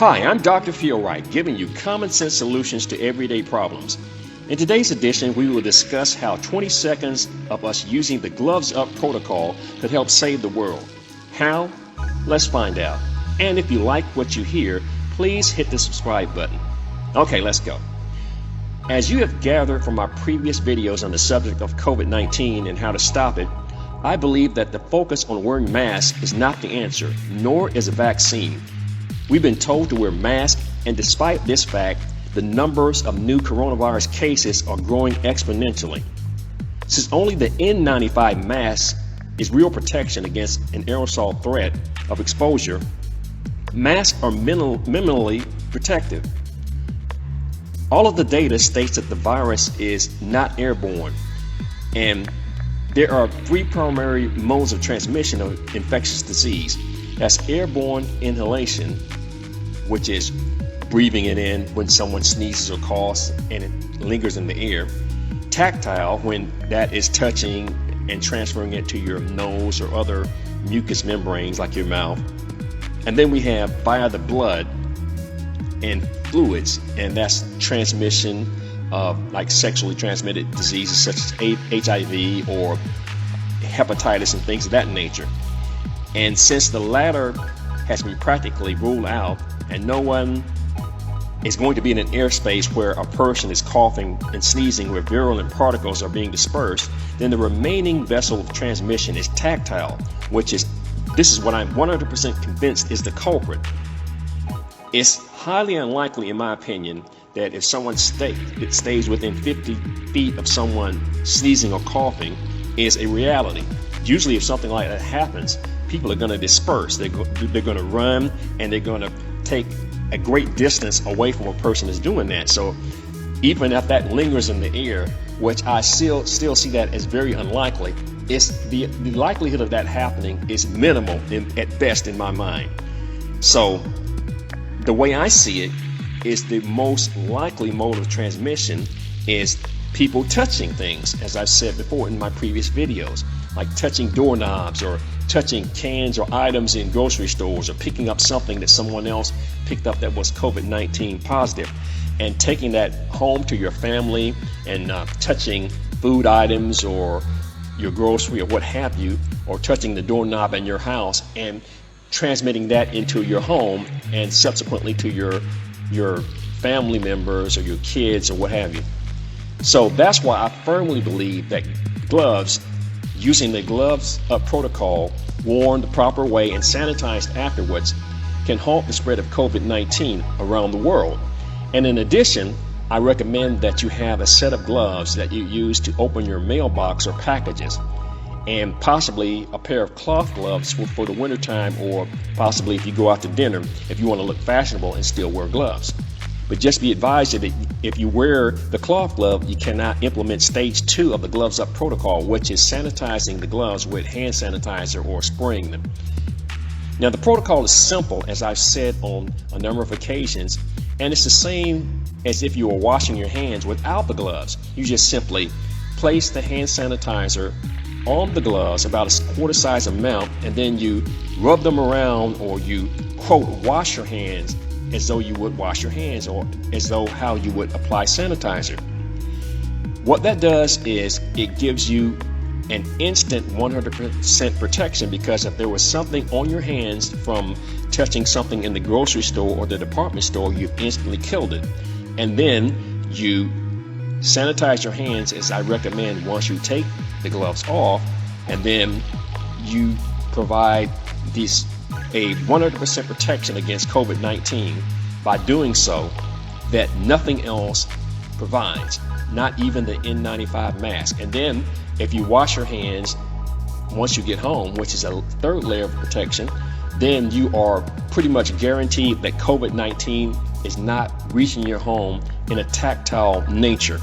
Hi, I'm Dr. Wright, giving you common sense solutions to everyday problems. In today's edition, we will discuss how 20 seconds of us using the GlovesUp Protocol could help save the world. How? Let's find out. And if you like what you hear, please hit the subscribe button. Okay, let's go. As you have gathered from our previous videos on the subject of COVID-19 and how to stop it, I believe that the focus on wearing masks is not the answer, nor is a vaccine. We've been told to wear masks, and despite this fact, the numbers of new coronavirus cases are growing exponentially. Since only the N95 mask is real protection against an aerosol threat of exposure, masks are minimally protective. All of the data states that the virus is not airborne, and there are three primary modes of transmission of infectious disease. That's airborne inhalation, which is breathing it in when someone sneezes or coughs and it lingers in the air. Tactile, when that is touching and transferring it to your nose or other mucous membranes like your mouth. And then we have via the blood and fluids, and that's transmission of like sexually transmitted diseases such as HIV or hepatitis and things of that nature. And since the latter has been practically ruled out and no one is going to be in an airspace where a person is coughing and sneezing where virulent particles are being dispersed, then the remaining vessel of transmission is tactile, this is what I'm 100% convinced is the culprit. It's highly unlikely, in my opinion, that if someone stays within 50 feet of someone sneezing or coughing is a reality. Usually if something like that happens, people are going to disperse. They're going to run, and they're going to take a great distance away from a person that's doing that. So even if that lingers in the air, which I still see that as very unlikely, it's the likelihood of that happening is minimal at best in my mind. So the way I see it is the most likely mode of transmission is people touching things, as I've said before in my previous videos, like touching doorknobs or touching cans or items in grocery stores, or picking up something that someone else picked up that was COVID-19 positive, and taking that home to your family and touching food items or your grocery or what have you, or touching the doorknob in your house and transmitting that into your home and subsequently to your family members or your kids or what have you. So that's why I firmly believe that gloves, using the GlovesUp Protocol, worn the proper way and sanitized afterwards, can halt the spread of COVID-19 around the world. And in addition, I recommend that you have a set of gloves that you use to open your mailbox or packages, and possibly a pair of cloth gloves for the wintertime, or possibly if you go out to dinner, if you want to look fashionable and still wear gloves. But just be advised that if you wear the cloth glove, you cannot implement stage 2 of the GlovesUp Protocol, which is sanitizing the gloves with hand sanitizer or spraying them. Now, the protocol is simple, as I've said on a number of occasions, and it's the same as if you were washing your hands without the gloves. You just simply place the hand sanitizer on the gloves, about a quarter size amount, and then you rub them around, or you, quote, wash your hands as though you would wash your hands, or as though how you would apply sanitizer. What that does is it gives you an instant 100% protection, because if there was something on your hands from touching something in the grocery store or the department store, you've instantly killed it. And then you sanitize your hands, as I recommend, once you take the gloves off, and then you provide a 100% protection against COVID-19 by doing so that nothing else provides, not even the N95 mask. And then if you wash your hands once you get home, which is a third layer of protection, then you are pretty much guaranteed that COVID-19 is not reaching your home in a tactile nature.